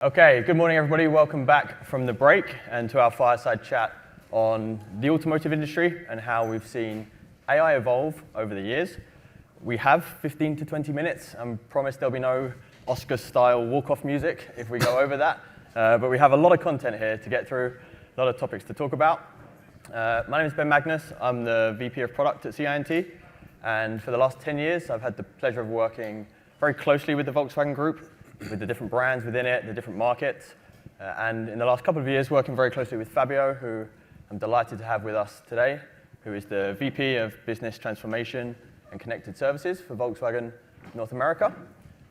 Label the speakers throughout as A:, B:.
A: Okay, good morning everybody. Welcome back from the break and to our fireside chat on the automotive industry and how we've seen AI evolve over the years. We have 15 to 20 minutes and promise there'll be no Oscar-style walk-off music if we go over that. But we have a lot of content here to get through, a lot of topics to talk about. My name is Ben Magnus. I'm the VP of Product at CI&T. And for the last 10 years, I've had the pleasure of working very closely with the Volkswagen Group, with the different brands within it, the different markets. And in the last couple of years, working very closely with Fabio, who I'm delighted to have with us today, who is the VP of Business Transformation and Connected Services for Volkswagen North America.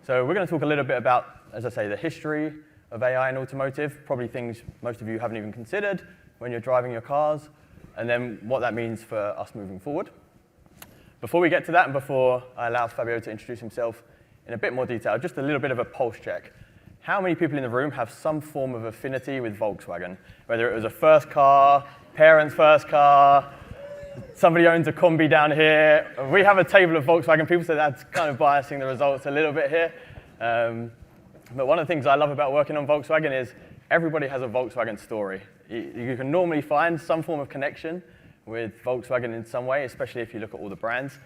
A: So we're going to talk a little bit about, as I say, the history of AI in automotive, probably things most of you haven't even considered when you're driving your cars, and then what that means for us moving forward. Before we get to that, and before I allow Fabio to introduce himself in a bit more detail, just a little bit of a pulse check. How many people in the room have some form of affinity with Volkswagen? Whether it was a first car, parents' first car, somebody owns a Combi down here. We have a table of Volkswagen people, so that's kind of biasing the results a little bit here. But one of the things I love about working on Volkswagen is everybody has a Volkswagen story. You can normally find some form of connection with Volkswagen in some way, especially if you look at all the brands.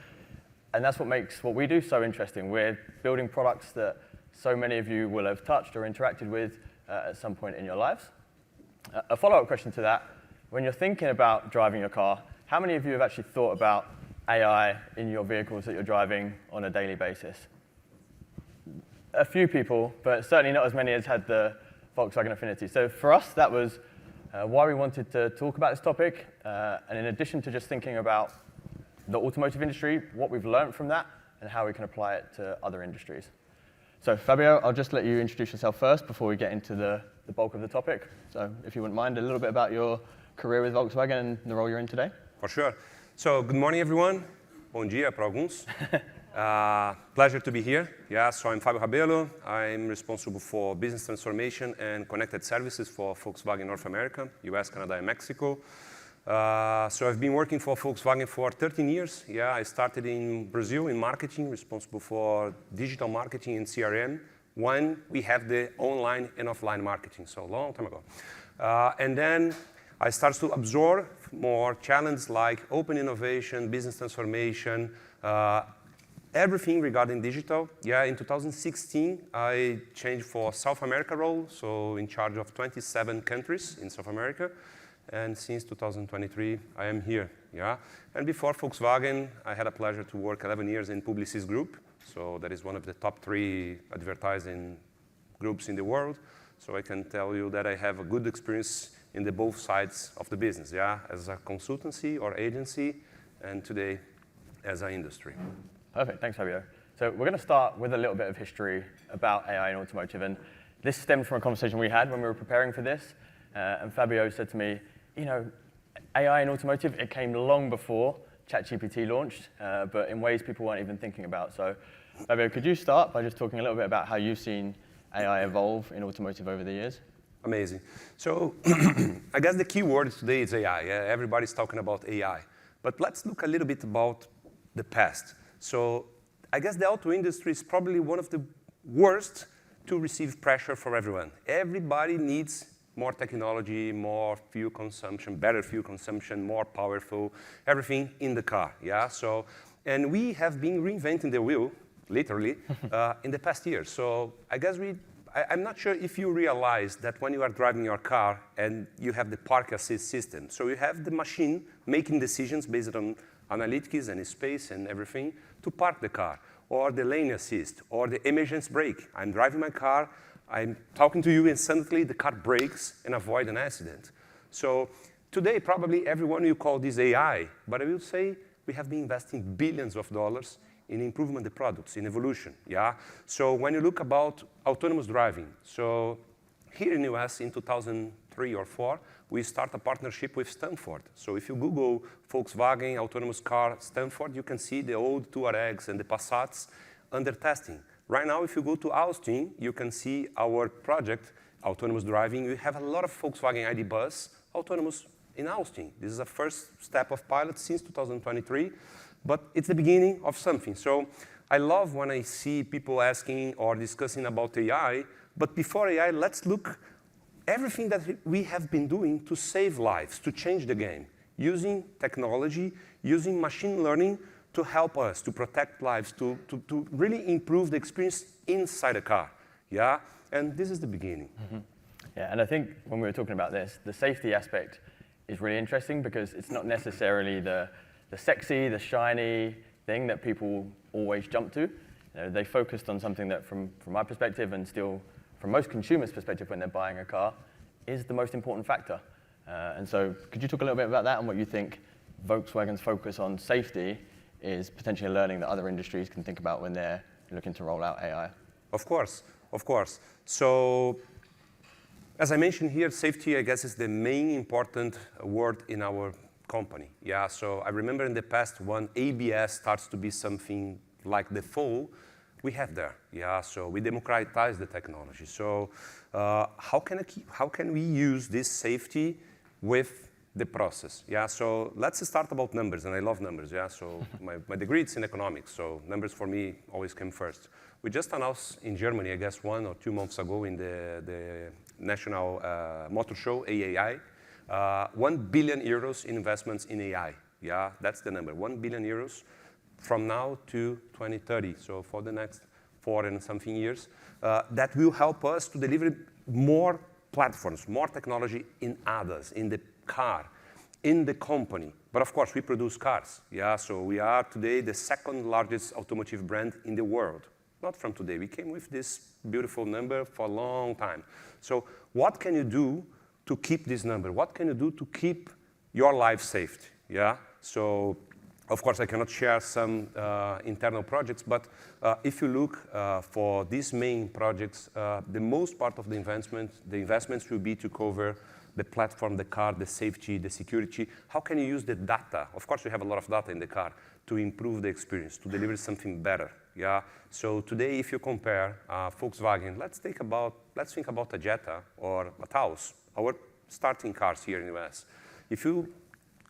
A: And that's what makes what we do so interesting. We're building products that so many of you will have touched or interacted with at some point in your lives. A follow-up question to that, when you're thinking about driving your car, how many of you have actually thought about AI in your vehicles that you're driving on a daily basis? A few people, but certainly not as many as had the Volkswagen affinity. So for us, that was why we wanted to talk about this topic. And in addition to just thinking about the automotive industry, what we've learned from that, and how we can apply it to other industries. So Fabio, I'll just let you introduce yourself first before we get into the bulk of the topic. So if you wouldn't mind, a little bit about your career with Volkswagen and the role you're in today.
B: For sure. So good morning, everyone. Bom dia para alguns. Pleasure to be here. Yeah, so I'm Fabio Rabelo. I'm responsible for business transformation and connected services for Volkswagen North America, US, Canada, and Mexico. So I've been working for Volkswagen for 13 years. Yeah, I started in Brazil in marketing, responsible for digital marketing and CRM, when we have the online and offline marketing, so a long time ago. And then I started to absorb more challenges like open innovation, business transformation, everything regarding digital. Yeah, in 2016, I changed for South America role, so in charge of 27 countries in South America. And since 2023, I am here. Yeah, and before Volkswagen, I had a pleasure to work 11 years in Publicis Group. So that is one of the top 3 advertising groups in the world. So I can tell you that I have a good experience in the both sides of the business. Yeah, as a consultancy or agency, and today as an industry.
A: Perfect. Thanks, Fabio. So we're going to start with a little bit of history about AI in automotive. And this stems from a conversation we had when we were preparing for this. And Fabio said to me, you know, AI in automotive, it came long before ChatGPT launched, but in ways people weren't even thinking about. So Fabio, could you start by just talking a little bit about how you've seen AI evolve in automotive over the years?
B: Amazing. So I guess the key word today is AI. Yeah? Everybody's talking about AI. But let's look a little bit about the past. So I guess the auto industry is probably one of the worst to receive pressure from everyone. Everybody needs more technology, more fuel consumption, better fuel consumption, more powerful, everything in the car. Yeah. So, and we have been reinventing the wheel, literally, in the past years. So I guess I'm not sure if you realize that when you are driving your car and you have the park assist system, so you have the machine making decisions based on analytics and space and everything to park the car, or the lane assist, or the emergency brake. I'm driving my car, I'm talking to you, and suddenly the car brakes and avoid an accident. So today, probably everyone will call this AI, but I will say we have been investing billions of dollars in improvement of the products, in evolution. Yeah. So when you look about autonomous driving, so here in the US in 2003 or 4, we start a partnership with Stanford. So if you Google Volkswagen autonomous car Stanford, you can see the old Touaregs and the Passats under testing. Right now, if you go to Austin, you can see our project, autonomous driving. We have a lot of Volkswagen ID Bus autonomous in Austin. This is the first step of pilot since 2023, but it's the beginning of something. So I love when I see people asking or discussing about AI But before AI, let's look everything that we have been doing to save lives, to change the game, using technology, using machine learning to help us, to protect lives, to really improve the experience inside a car. Yeah? And this is the beginning.
A: Yeah, and I think when we were talking about this, the safety aspect is really interesting because it's not necessarily the sexy, the shiny thing that people always jump to. They focused on something that, from my perspective, and still from most consumers' perspective when they're buying a car, is the most important factor. And so could you talk a little bit about that and what you think Volkswagen's focus on safety is potentially a learning that other industries can think about when they're looking to roll out AI?
B: Of course, of course. So as I mentioned here, safety, I guess, is the main important word in our company. Yeah, so I remember in the past when ABS starts to be something like the fall, we have there. Yeah, so we democratize the technology. So how can we use this safety with the process? Yeah, so let's start about numbers, and I love numbers. Yeah, so my degree is in economics, so numbers for me always came first. We just announced in Germany, I guess 1 or 2 months ago in the National Motor Show, AAI, 1 billion euros in investments in AI. Yeah, that's the number, 1 billion euros from now to 2030. So for the next 4 and something years, that will help us to deliver more platforms, more technology in others, in the car, in the company. But of course, we produce cars. Yeah, so we are today the second largest automotive brand in the world. Not from today. We came with this beautiful number for a long time. So what can you do to keep this number? What can you do to keep your life safe? Yeah. So, of course, I cannot share some internal projects, but if you look for these main projects, the most part of the investments will be to cover the platform, the car, the safety, the security. How can you use the data? Of course, we have a lot of data in the car to improve the experience, to deliver something better. Yeah. So today, if you compare Volkswagen, let's think about a Jetta or a Taos, our starting cars here in the US. If you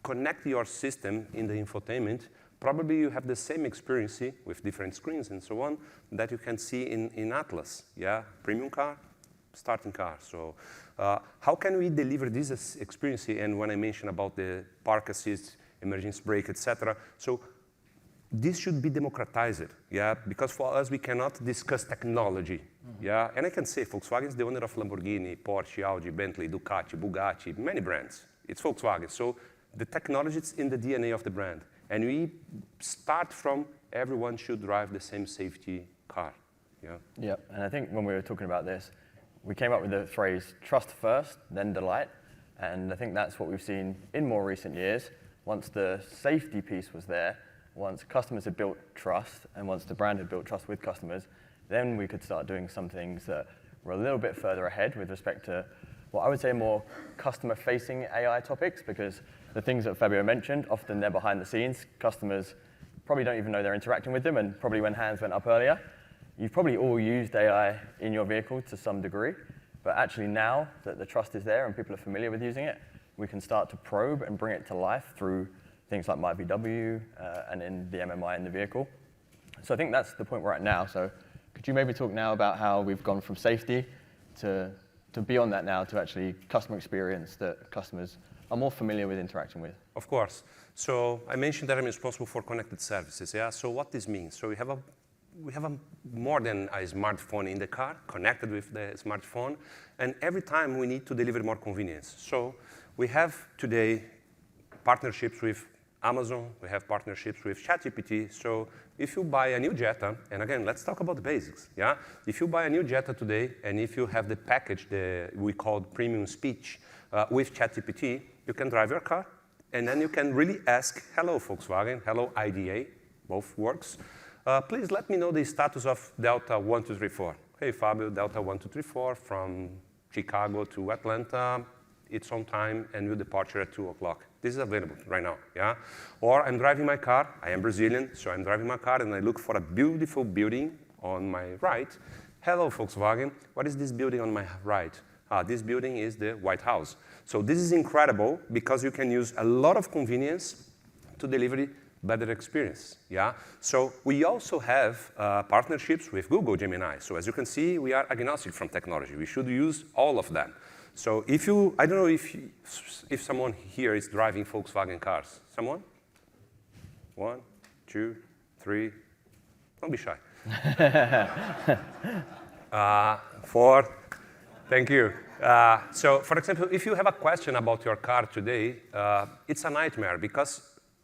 B: connect your system in the infotainment, probably you have the same experience with different screens and so on that you can see in Atlas. Yeah, premium car, starting car. So how can we deliver this experience? And when I mentioned about the park assist, emergency brake, etc. So this should be democratized, yeah, because for us, we cannot discuss technology, yeah, and I can say Volkswagen is the owner of Lamborghini, Porsche, Audi, Bentley, Ducati, Bugatti, many brands. It's Volkswagen, so the technology is in the DNA of the brand, and we start from everyone should drive the same safety car, yeah.
A: Yeah, and I think when we were talking about this, we came up with the phrase trust first, then delight, and I think that's what we've seen in more recent years. Once the safety piece was there, once customers had built trust, and once the brand had built trust with customers, then we could start doing some things that were a little bit further ahead with respect to what I would say more customer-facing AI topics, because the things that Fabio mentioned, often they're behind the scenes. Customers probably don't even know they're interacting with them, and probably when hands went up earlier, you've probably all used AI in your vehicle to some degree, but actually now that the trust is there and people are familiar with using it, we can start to probe and bring it to life through things like MyVW and in the MMI in the vehicle. So I think that's the point we're at now. So could you maybe talk now about how we've gone from safety to beyond that now to actually customer experience that customers are more familiar with interacting with?
B: Of course. So I mentioned that I'm responsible for connected services. Yeah. So what this means? So we have more than a smartphone in the car, connected with the smartphone, and every time we need to deliver more convenience. So we have today partnerships with Amazon, we have partnerships with ChatGPT. So if you buy a new Jetta, and again, let's talk about the basics, yeah? If you buy a new Jetta today, and if you have the package we call premium speech with ChatGPT, you can drive your car, and then you can really ask, hello, Volkswagen, hello, IDA, both works. Please let me know the status of Delta 1234. Hey, Fabio, Delta 1234 from Chicago to Atlanta. It's on time, and will departure at 2 o'clock. This is available right now, yeah? Or I'm driving my car. I am Brazilian, so I'm driving my car, and I look for a beautiful building on my right. Hello, Volkswagen. What is this building on my right? This building is the White House. So this is incredible because you can use a lot of convenience to deliver better experience. Yeah. So we also have partnerships with Google Gemini. So as you can see, we are agnostic from technology. We should use all of them. So if you, I don't know if someone here is driving Volkswagen cars. Someone? 1, 2, 3. Don't be shy. 4. Thank you. So, for example, if you have a question about your car today, it's a nightmare because,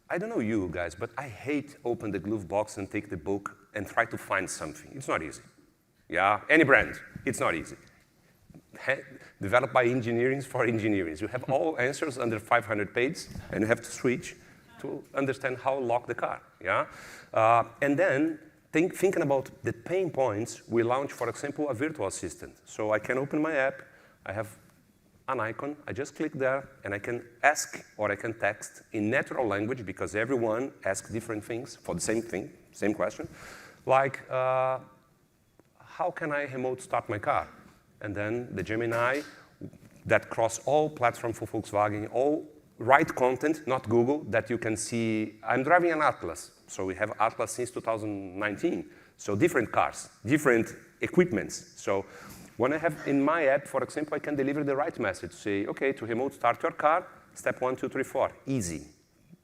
B: I don't know you guys, but I hate open the glove box and take the book and try to find something. It's not easy. Yeah, any brand, it's not easy. Developed by engineers for engineers. You have all answers under 500 pages, and you have to switch to understand how to lock the car. Yeah, and then thinking about the pain points, we launched, for example, a virtual assistant. So I can open my app. I have an icon. I just click there, and I can ask or I can text in natural language because everyone asks different things for the same thing, same question, like how can I remote start my car? And then the Gemini that cross all platforms for Volkswagen, all right content, not Google, that you can see. I'm driving an Atlas, so we have Atlas since 2019. So different cars, different equipments. So when I have in my app, for example, I can deliver the right message. Say, okay, to remote start your car, step 1, 2, 3, 4, easy.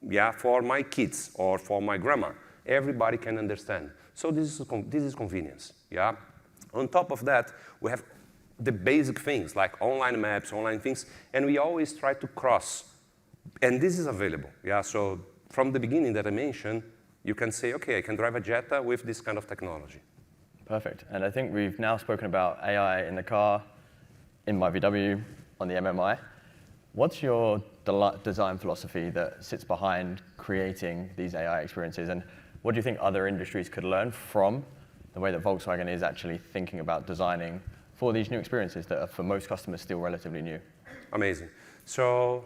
B: Yeah, for my kids or for my grandma, everybody can understand. So this is convenience. Yeah. On top of that, we have the basic things like online maps, online things, and we always try to cross. And this is available. Yeah. So from the beginning that I mentioned, you can say, okay, I can drive a Jetta with this kind of technology.
A: Perfect. And I think we've now spoken about AI in the car, in my VW, on the MMI. What's your design philosophy that sits behind creating these AI experiences? And what do you think other industries could learn from the way that Volkswagen is actually thinking about designing for these new experiences that are, for most customers, still relatively new?
B: Amazing. So,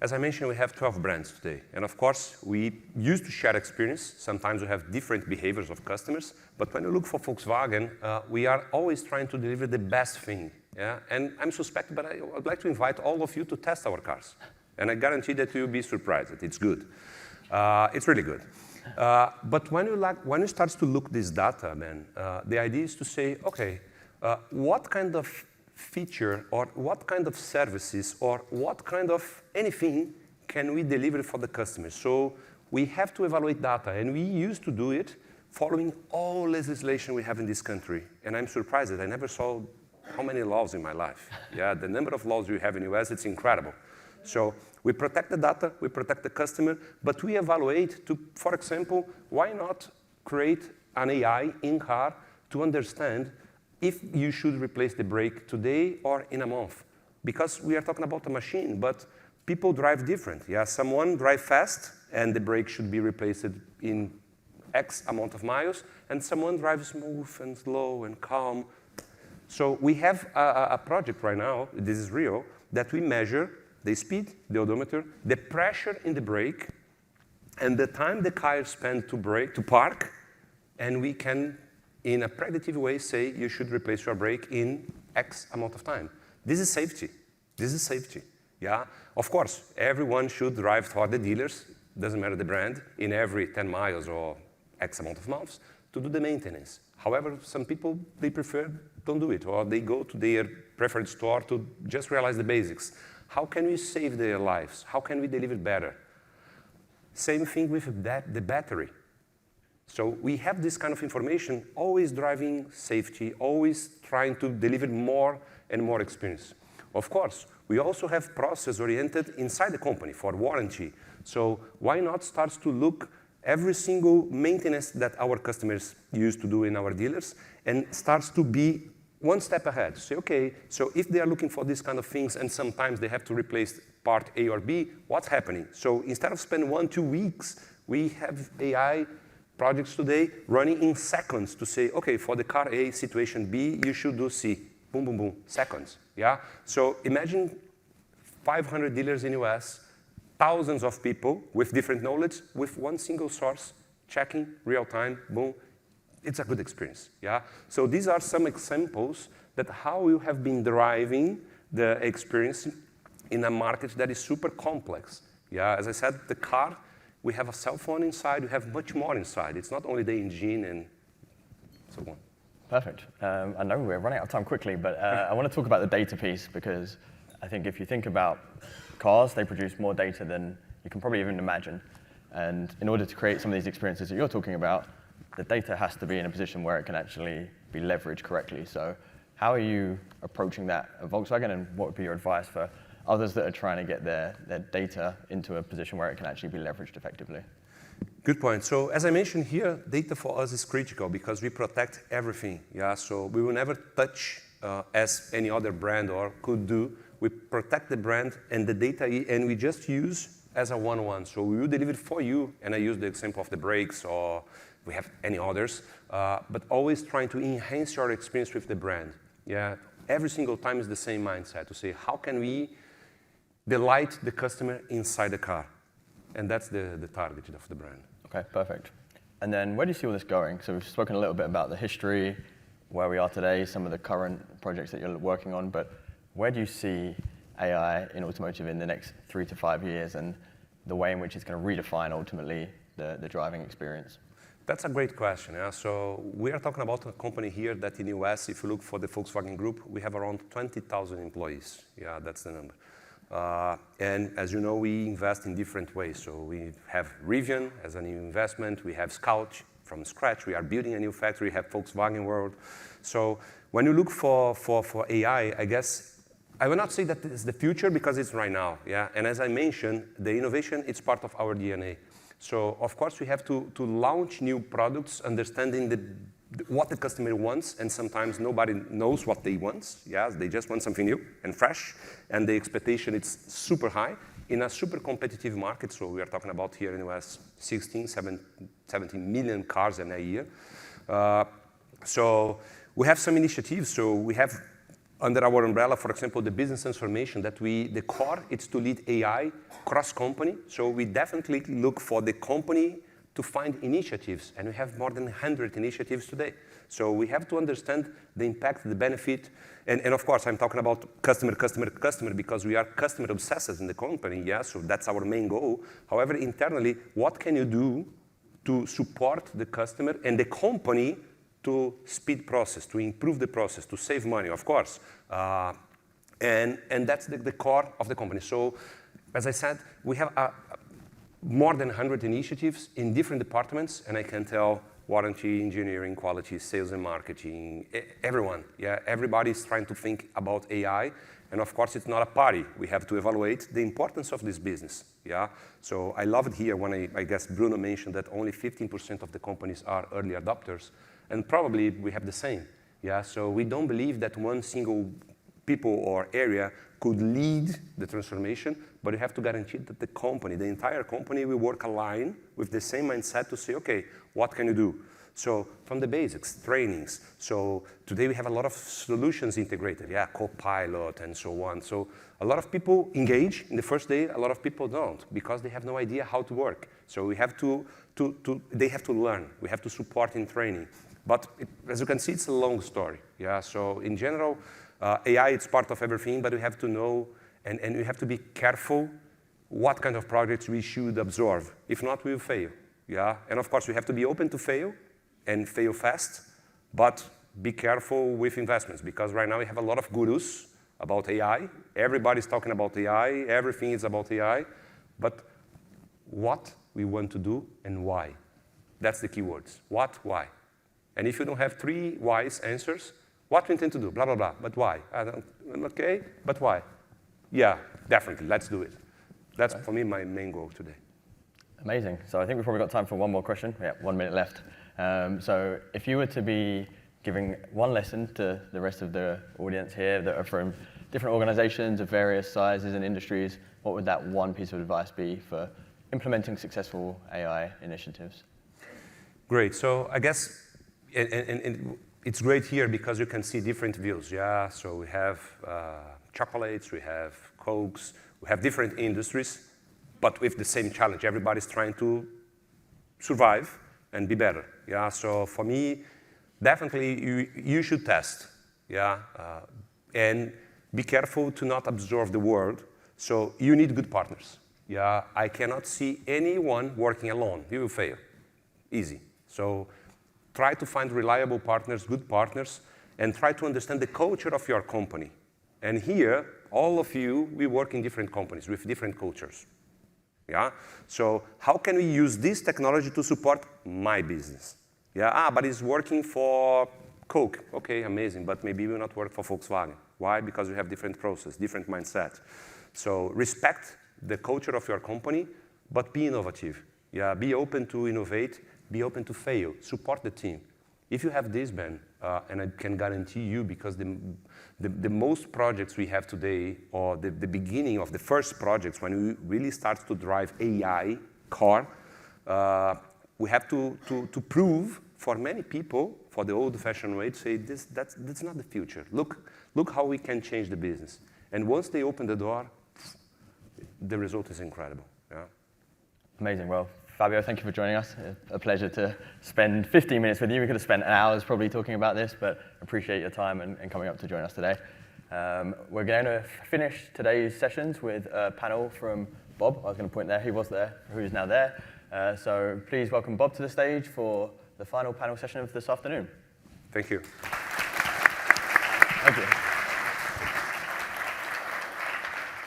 B: as I mentioned, we have 12 brands today. And of course, we used to share experience. Sometimes we have different behaviors of customers. But when you look for Volkswagen, we are always trying to deliver the best thing. Yeah? And I'm suspected, but I would like to invite all of you to test our cars. And I guarantee that you'll be surprised. It's good. It's really good. But when you start to look this data, then the idea is to say, okay, what kind of feature or what kind of services or what kind of anything can we deliver for the customers? So we have to evaluate data, and we used to do it following all legislation we have in this country. And I'm surprised that I never saw how many laws in my life. Yeah, the number of laws we have in the US, it's incredible. So we protect the data, we protect the customer, but we evaluate to, for example, why not create an AI in-car to understand if you should replace the brake today or in a month. Because we are talking about a machine, but people drive different. Yeah, someone drive fast, and the brake should be replaced in X amount of miles, and someone drives smooth and slow and calm. So we have a project right now, this is real, that we measure the speed, the odometer, the pressure in the brake, and the time the car spends to park, and we can, in a predictive way, say you should replace your brake in X amount of time. This is safety. This is safety. Yeah. Of course, everyone should drive for the dealers, doesn't matter the brand, in every 10 miles or X amount of months to do the maintenance. However, some people, they prefer don't do it, or they go to their preferred store to just realize the basics. How can we save their lives? How can we deliver better? Same thing with the battery. So we have this kind of information, always driving safety, always trying to deliver more and more experience. Of course, we also have process-oriented inside the company for warranty. So why not start to look every single maintenance that our customers used to do in our dealers and starts to be one step ahead. Say, okay, so if they are looking for these kind of things and sometimes they have to replace part A or B, what's happening? So instead of spending 1-2 weeks, we have AI projects today running in seconds to say, okay, for the car A, situation B, you should do C. Boom, boom, boom, seconds. Yeah? So imagine 500 dealers in US, thousands of people with different knowledge, with one single source, checking, real time, boom. It's a good experience. Yeah? So these are some examples that how you have been driving the experience in a market that is super complex. Yeah? As I said, the car we have a cell phone inside, we have much more inside. It's not only the engine and so on.
A: Perfect. I know we're running out of time quickly, but I want to talk about the data piece because I think if you think about cars, they produce more data than you can probably even imagine. And in order to create some of these experiences that you're talking about, the data has to be in a position where it can actually be leveraged correctly. So how are you approaching that at Volkswagen, and what would be your advice for others that are trying to get their data into a position where it can actually be leveraged effectively?
B: Good point. So as I mentioned here, data for us is critical because we protect everything. Yeah, so we will never touch as any other brand or could do. We protect the brand and the data, and we just use as a one-on-one. So we will deliver it for you, and I use the example of the brakes, or we have any others, but always trying to enhance your experience with the brand. Yeah, every single time is the same mindset to say, how can we delight the customer inside the car? And that's the target of the brand.
A: Okay, perfect. And then where do you see all this going? So we've spoken a little bit about the history, where we are today, some of the current projects that you're working on, but where do you see AI in automotive in the next 3 to 5 years, and the way in which it's going to redefine ultimately the driving experience?
B: That's a great question. Yeah? So we are talking about a company here that in the US, if you look for the Volkswagen Group, we have around 20,000 employees. Yeah, that's the number. And as you know, we invest in different ways. So we have Rivian as a new investment. We have Scout from scratch. We are building a new factory. We have Volkswagen World. So when you look for AI, I guess I will not say that it's the future because it's right now. Yeah. And as I mentioned, the innovation is part of our DNA. So of course we have to launch new products, understanding what the customer wants, and sometimes nobody knows what they want. Yeah, they just want something new and fresh, and the expectation is super high in a super competitive market. So we are talking about here in the US, 17 million cars in a year. So we have some initiatives. So we have under our umbrella, for example, the business transformation that the core is to lead AI cross-company. So we definitely look for the company to find initiatives, and we have more than 100 initiatives today. So we have to understand the impact, the benefit, and of course, I'm talking about customer, because we are customer obsessed in the company, yeah, so that's our main goal. However, internally, what can you do to support the customer and the company to speed process, to improve the process, to save money, of course. And that's the core of the company. So, as I said, we have more than 100 initiatives in different departments, and I can tell warranty, engineering, quality, sales and marketing, everyone. Yeah, everybody's trying to think about AI, and of course it's not a party. We have to evaluate the importance of this business. Yeah, so I love it here when I guess Bruno mentioned that only 15% of the companies are early adopters, and probably we have the same. Yeah, so we don't believe that one single people or area could lead the transformation, but you have to guarantee that the company, the entire company, will work aligned with the same mindset to say, okay, what can you do? So from the basics, trainings. So today we have a lot of solutions integrated, yeah, Copilot and so on. So a lot of people engage in the first day, a lot of people don't, because they have no idea how to work. So we have they have to learn. We have to support in training. But as you can see, it's a long story, yeah. So in general, AI, it's part of everything, but we have to know, and we have to be careful what kind of projects we should absorb. If not, we will fail, yeah? And of course, we have to be open to fail, and fail fast, but be careful with investments, because right now we have a lot of gurus about AI. Everybody's talking about AI, everything is about AI, but what we want to do and why? That's the key words. What, why? And if you don't have 3 wise answers, what we intend to do, blah, blah, blah, but why? Okay, but why? Yeah, definitely, let's do it. That's, for me, my main goal today.
A: Amazing. So I think we've probably got time for one more question. Yeah, 1 minute left. So if you were to be giving one lesson to the rest of the audience here that are from different organizations of various sizes and industries, what would that one piece of advice be for implementing successful AI initiatives?
B: Great. So I guess, and it's great here because you can see different views, yeah? So we have chocolates, we have Cokes, we have different industries, but with the same challenge. Everybody's trying to survive and be better, yeah? So for me, definitely you should test, yeah? And be careful to not absorb the world. So you need good partners. Yeah, I cannot see anyone working alone. You will fail. Easy. So try to find reliable partners, good partners, and try to understand the culture of your company. And here, all of you, we work in different companies with different cultures. Yeah? So how can we use this technology to support my business? Yeah, but it's working for Coke. Okay, amazing, but maybe it will not work for Volkswagen. Why? Because we have different process, different mindset. So respect the culture of your company, but be innovative. Yeah, be open to innovate, be open to fail, support the team. If you have this, Ben, and I can guarantee you, because the most projects we have today, or the beginning of the first projects, when we really start to drive AI core, we have to prove for many people, for the old-fashioned way, to say that's not the future. Look how we can change the business. And once they open the door, the result is incredible. Yeah.
A: Amazing. Well, Fabio, thank you for joining us. A pleasure to spend 15 minutes with you. We could have spent hours probably talking about this, but appreciate your time and coming up to join us today. We're going to finish today's sessions with a panel from Bob. I was going to point there. He was there, who's now there. So please welcome Bob to the stage for the final panel session of this afternoon.
B: Thank you.
A: Thank you.